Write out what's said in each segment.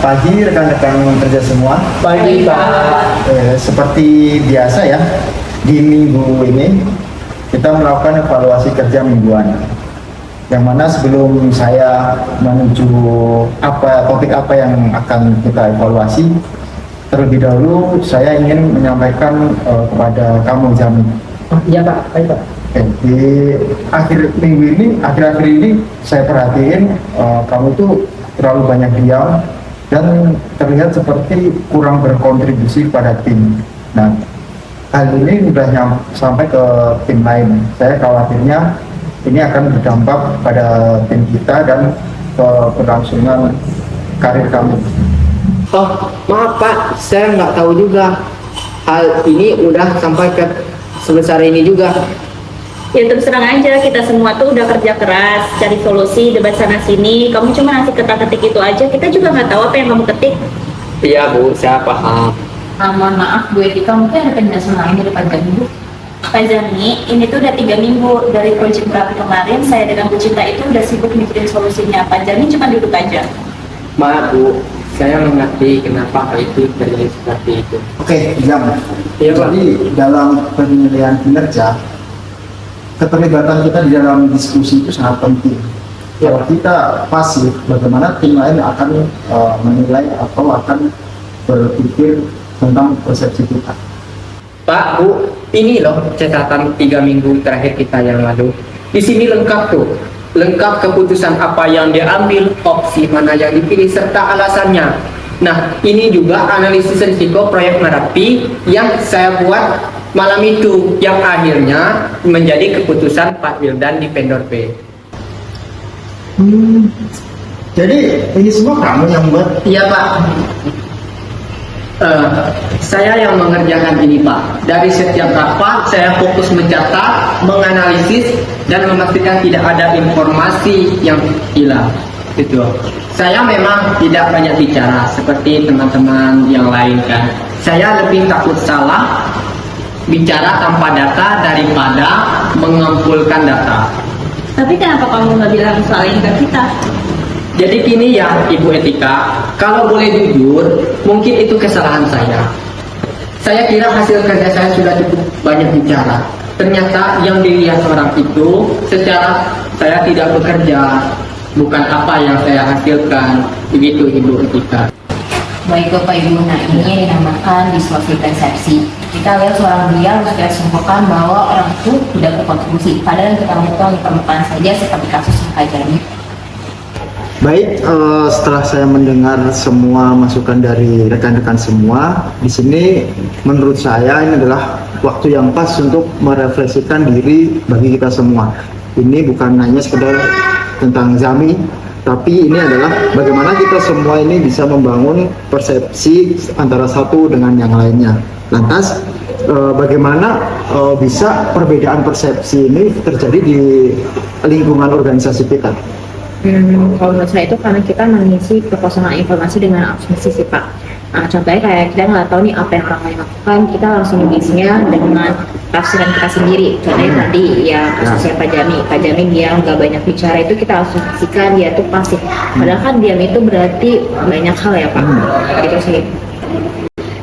pagi rekan-rekan kerja semua. Pagi Pak. Seperti biasa ya, di minggu ini kita melakukan evaluasi kerja mingguan. Yang mana sebelum saya menuju topik apa yang akan kita evaluasi, terlebih dahulu saya ingin menyampaikan kepada kamu Jami. Oh, iya Pak, baik Pak. Di akhir-akhir ini saya perhatiin kamu tuh terlalu banyak diam dan terlihat seperti kurang berkontribusi pada tim. Nah, hal ini sudah sampai ke tim lain. Saya khawatirnya ini akan berdampak pada tim kita dan keberlangsungan karir kamu. Oh, maaf Pak, saya nggak tahu juga. Hal ini udah sampai ke sebesar ini juga. Ya terus terang aja, kita semua tuh udah kerja keras, cari solusi, debat sana sini. Kamu cuma ngasih ketik itu aja, kita juga nggak tahu apa yang kamu ketik. Iya Bu, saya paham. Mohon maaf Bu Etika, mungkin ada penjelasan lain dari Pak Jami Bu. Pak Jami, ini tuh udah 3 minggu dari proyek berapa kemarin, saya dengan Bu Cinta itu udah sibuk mikirin solusinya. Pak Jami cuma duduk aja. Maaf Bu, saya mengerti kenapa hal itu terjadi seperti itu. Oke, Jam. Iya, Pak. Jadi dalam penilaian kinerja, keterlibatan kita di dalam diskusi itu sangat penting. Kalau kita pasif, bagaimana tim lain akan menilai atau akan berpikir tentang persepsi kita. Pak, Bu, ini loh catatan 3 minggu terakhir kita yang lalu. Di sini lengkap tuh, lengkap keputusan apa yang diambil, opsi mana yang dipilih, serta alasannya. Nah, ini juga analisis risiko proyek Merapi yang saya buat malam itu, yang akhirnya menjadi keputusan Pak Wildan di vendor B. Jadi ini semua kamu yang buat? Iya Pak. Saya yang mengerjakan ini Pak. Dari setiap rapat saya fokus mencatat, menganalisis, dan memastikan tidak ada informasi yang hilang. Gitu. Saya memang tidak banyak bicara seperti teman-teman yang lain kan. Saya lebih takut salah bicara tanpa data daripada mengumpulkan data. Tapi kenapa kamu nggak bilang soal ini ke kita? Jadi gini ya Ibu Etika, kalau boleh jujur, mungkin itu kesalahan saya. Saya kira hasil kerja saya sudah cukup banyak bicara. Ternyata yang dilihat orang itu secara saya tidak bekerja, bukan apa yang saya hasilkan. Begitu Ibu Etika. Baik Bapak Ibu, nah ini yang dinamakan distorsi persepsi. Kita lihat seorang dia harus kita simpulkan bahwa orang itu tidak berkontribusi, padahal yang kita lakukan di permukaan saja seperti kasus Pak Jami. Baik, setelah saya mendengar semua masukan dari rekan-rekan semua, di sini menurut saya ini adalah waktu yang pas untuk merefleksikan diri bagi kita semua. Ini bukan hanya sekedar tentang Jami, tapi ini adalah bagaimana kita semua ini bisa membangun persepsi antara satu dengan yang lainnya. Lantas, bagaimana bisa perbedaan persepsi ini terjadi di lingkungan organisasi kita? Kalau menurut saya itu karena kita mengisi kekosongan informasi dengan asumsi sih Pak. Nah, contohnya kayak kita nggak tahu nih apa yang orang lain lakukan, kita langsung mengisinya dengan tafsiran kita sendiri. Contohnya tadi ya kasusnya Pak Jami dia nggak banyak bicara, itu kita langsung pastikan dia tuh pasif. Padahal kan diam itu berarti banyak hal ya Pak. Gitu sih.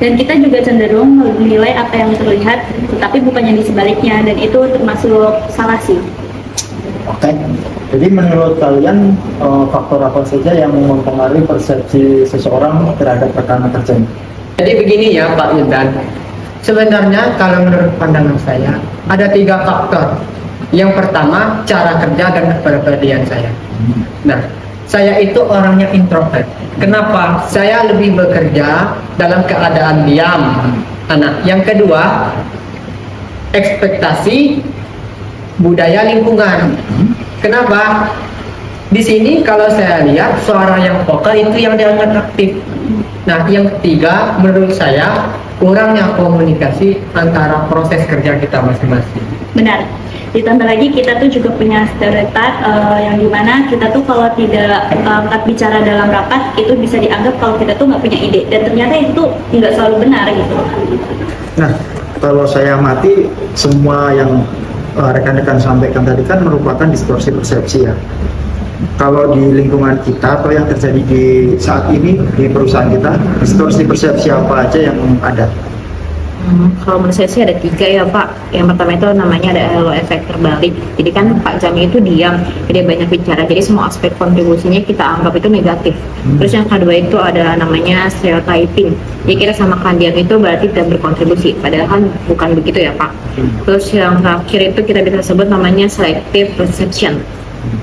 Dan kita juga cenderung menilai apa yang terlihat, tetapi bukan yang di sebaliknya, dan itu termasuk salah sih. Oke, jadi menurut kalian faktor apa saja yang mempengaruhi persepsi seseorang terhadap rekan kerjanya? Jadi begini ya Pak Wildan. Sebenarnya kalau menurut pandangan saya ada 3 faktor. Yang pertama cara kerja dan kepribadian saya. Nah, saya itu orangnya introvert. Kenapa? Saya lebih bekerja dalam keadaan diam. Nah, yang kedua ekspektasi budaya lingkungan. Kenapa? Di sini kalau saya lihat suara yang vokal itu yang dianggap aktif. Nah, yang ketiga menurut saya kurangnya komunikasi antara proses kerja kita masing-masing. Benar. Ditambah lagi kita tuh juga punya stereotip yang dimana kita tuh kalau tidak angkat bicara dalam rapat itu bisa dianggap kalau kita tuh nggak punya ide, dan ternyata itu nggak selalu benar gitu. Nah, kalau saya amati semua yang rekan-rekan sampaikan tadi kan merupakan distorsi persepsi ya. kalau di lingkungan kita atau yang terjadi di saat ini di perusahaan kita, distorsi persepsi apa aja yang ada? Kalau menurut saya sih ada 3 ya Pak. Yang pertama itu namanya ada halo efek terbalik. Jadi kan Pak Jami itu diam, dia banyak bicara. Jadi semua aspek kontribusinya kita anggap itu negatif. Terus yang kedua itu ada namanya stereotyping. Jadi kita samakan diam itu berarti tidak berkontribusi. Padahal kan bukan begitu ya Pak. Terus yang terakhir itu kita bisa sebut namanya selective perception.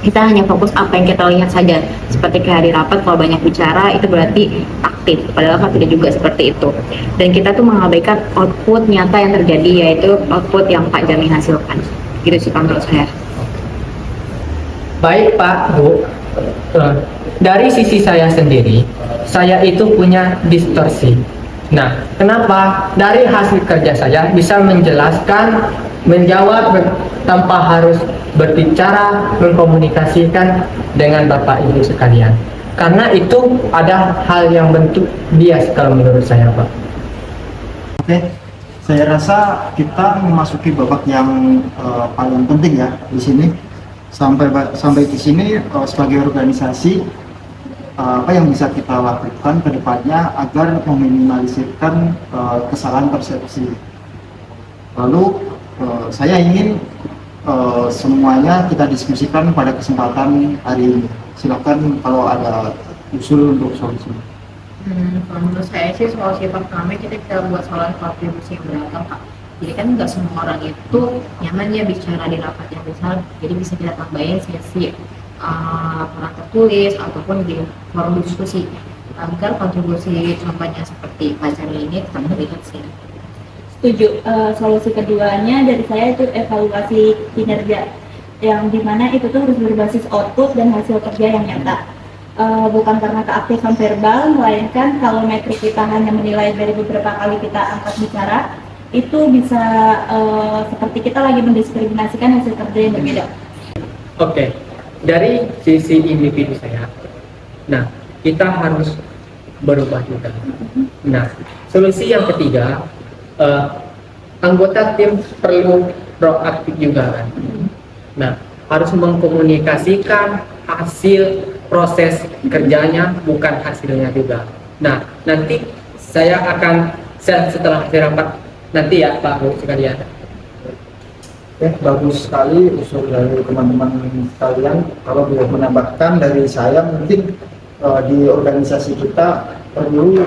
Kita hanya fokus apa yang kita lihat saja, seperti kayak di rapat kalau banyak bicara itu berarti aktif, padahal kan tidak juga seperti itu. Dan kita tuh mengabaikan output nyata yang terjadi, yaitu output yang Pak Jami hasilkan. Gitu sih Pak menurut saya. Baik Pak, Bu. Dari sisi saya sendiri, saya itu punya distorsi. Nah, kenapa dari hasil kerja saya bisa menjelaskan, menjawab tanpa harus berbicara, mengkomunikasikan dengan Bapak Ibu sekalian? Karena itu ada hal yang bentuk bias kalau menurut saya, Pak. Oke, saya rasa kita memasuki babak yang paling penting ya di sini. Sampai di sini sebagai organisasi apa yang bisa kita lakukan ke depannya agar meminimalisirkan kesalahan persepsi. Lalu saya ingin semuanya kita diskusikan pada kesempatan hari ini. Silakan kalau ada usul untuk solusi. Kalau menurut saya sih solusi pertama kita bisa buat soal kontribusi yang beragam Pak. Jadi kan nggak semua orang itu nyaman ya bicara di rapat yang besar. Jadi bisa kita tambahin sesi peran tertulis ataupun di forum diskusi agar kontribusi contohnya seperti Pak Jami ini tetap terlihat sih. Setuju. Solusi keduanya dari saya itu evaluasi kinerja, yang dimana itu tuh harus berbasis output dan hasil kerja yang nyata. Bukan karena keaktifan verbal, melainkan kalau metrik kita hanya menilai dari beberapa kali kita angkat bicara, itu bisa seperti kita lagi mendiskriminasikan hasil kerja yang berbeda. Oke, dari sisi individu saya, nah kita harus berubah juga. Nah, solusi yang ketiga, anggota tim perlu proaktif juga kan. Nah, harus mengkomunikasikan hasil proses kerjanya, bukan hasilnya juga. Nah, nanti saya akan setelah rapat nanti ya Pak Bu sekalian. Bagus sekali usul dari teman-teman sekalian. Kalau boleh menambahkan dari saya, mungkin di organisasi kita perlu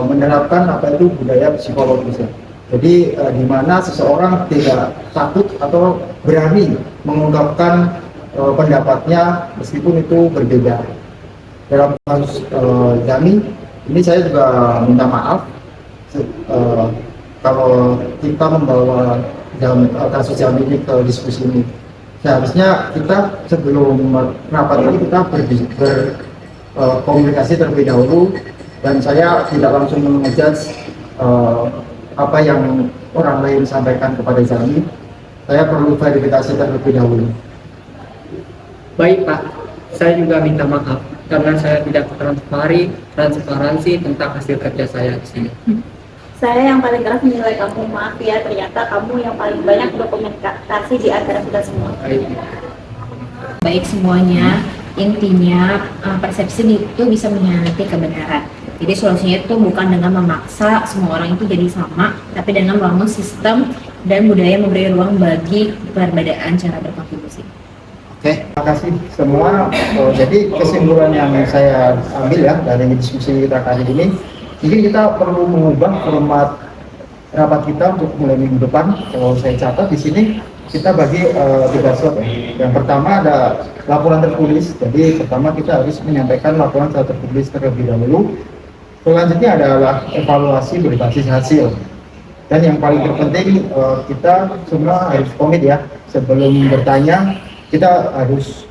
menerapkan apa itu budaya psikologis ya. Jadi di mana seseorang tidak takut atau berani mengungkapkan pendapatnya meskipun itu berbeda. Dalam kasus Jami, ini saya juga minta maaf kalau kita membawa dalam kasus Jami ini ke diskusi ini. Seharusnya kita sebelum rapat ini kita berkomunikasi terlebih dahulu, dan saya tidak langsung mengejudge apa yang orang lain sampaikan kepada Jami. Saya perlu verifikasi terlebih dahulu. Baik Pak, saya juga minta maaf karena saya tidak transparansi tentang hasil kerja saya di sini. Saya yang paling keras menilai kamu, maaf ya, ternyata kamu yang paling banyak dokumentasi di antara kita semua. Baik semuanya, intinya persepsi itu bisa mengkhianati kebenaran. Jadi solusinya itu bukan dengan memaksa semua orang itu jadi sama, tapi dengan membangun sistem dan budaya memberi ruang bagi perbedaan cara berkontribusi. Oke, terima kasih semua. Jadi kesimpulan yang saya ambil ya dari diskusi kita kali ini, kita perlu mengubah format rapat kita untuk mulai minggu depan. Kalau saya catat di sini kita bagi 3 slot ya. Yang pertama ada laporan tertulis. Jadi pertama kita harus menyampaikan laporan secara tertulis terlebih dahulu. Selanjutnya adalah evaluasi berbasis hasil. Dan yang paling terpenting kita semua harus komit ya. Sebelum bertanya kita harus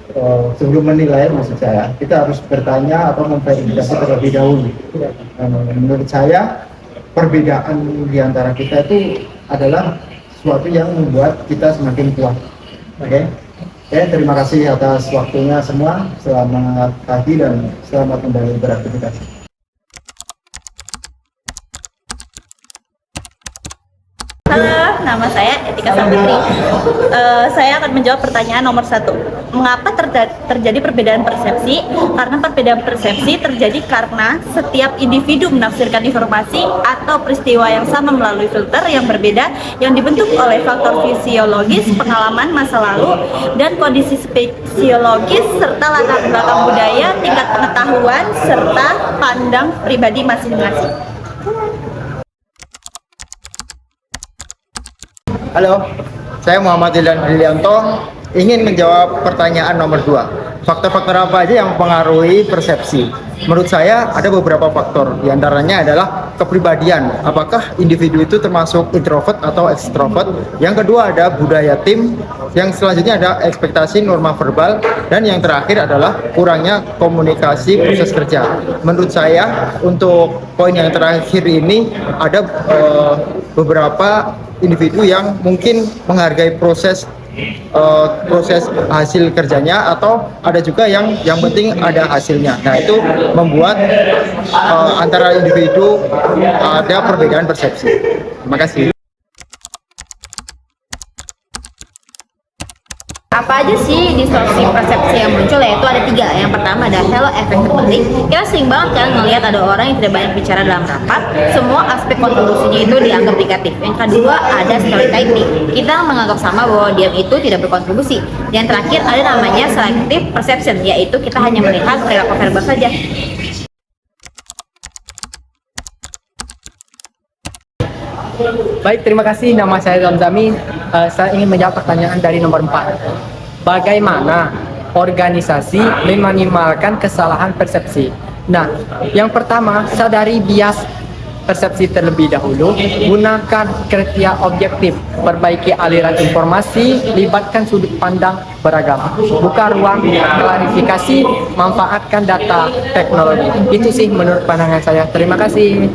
sebelum menilai, maksud saya kita harus bertanya atau memverifikasi terlebih dahulu. Menurut saya perbedaan di antara kita itu adalah sesuatu yang membuat kita semakin kuat. Oke, terima kasih atas waktunya semua. Selamat pagi dan selamat kembali beraktivitas. Halo, nama saya Etika Saputri. Saya akan menjawab pertanyaan nomor 1. Mengapa terjadi perbedaan persepsi? Karena perbedaan persepsi terjadi karena setiap individu menafsirkan informasi atau peristiwa yang sama melalui filter yang berbeda yang dibentuk oleh faktor fisiologis, pengalaman masa lalu, dan kondisi spesiologis serta latar belakang budaya, tingkat pengetahuan, serta pandang pribadi masing-masing. Halo, saya Muhammad Ildan Brilianto ingin menjawab pertanyaan nomor 2. Faktor-faktor apa aja yang mempengaruhi persepsi? Menurut saya ada beberapa faktor. Di antaranya adalah kepribadian. Apakah individu itu termasuk introvert atau extrovert? Yang kedua ada budaya tim. Yang selanjutnya ada ekspektasi norma verbal. Dan yang terakhir adalah kurangnya komunikasi proses kerja. Menurut saya untuk poin yang terakhir ini ada beberapa individu yang mungkin menghargai proses hasil kerjanya, atau ada juga yang penting ada hasilnya. Nah, itu membuat antara individu ada perbedaan persepsi. Terima kasih. Apa aja sih distorsi persepsi yang muncul? Yaitu ada 3. Yang pertama ada halo efek terbalik. Kita sering banget kan ngelihat ada orang yang tidak banyak bicara dalam rapat, semua aspek kontribusinya itu dianggap negatif. Yang kedua ada stereotyping. Kita menganggap sama bahwa diam itu tidak berkontribusi. Yang terakhir ada namanya selective perception, yaitu kita hanya melihat perilaku verbal saja. Baik, terima kasih. Nama saya Zamzami. Saya ingin menjawab pertanyaan dari nomor 4. Bagaimana organisasi meminimalkan kesalahan persepsi? Nah, yang pertama, sadari bias persepsi terlebih dahulu. Gunakan kriteria objektif. Perbaiki aliran informasi. Libatkan sudut pandang beragam. Buka ruang klarifikasi. Manfaatkan data teknologi. Itu sih menurut pandangan saya. Terima kasih.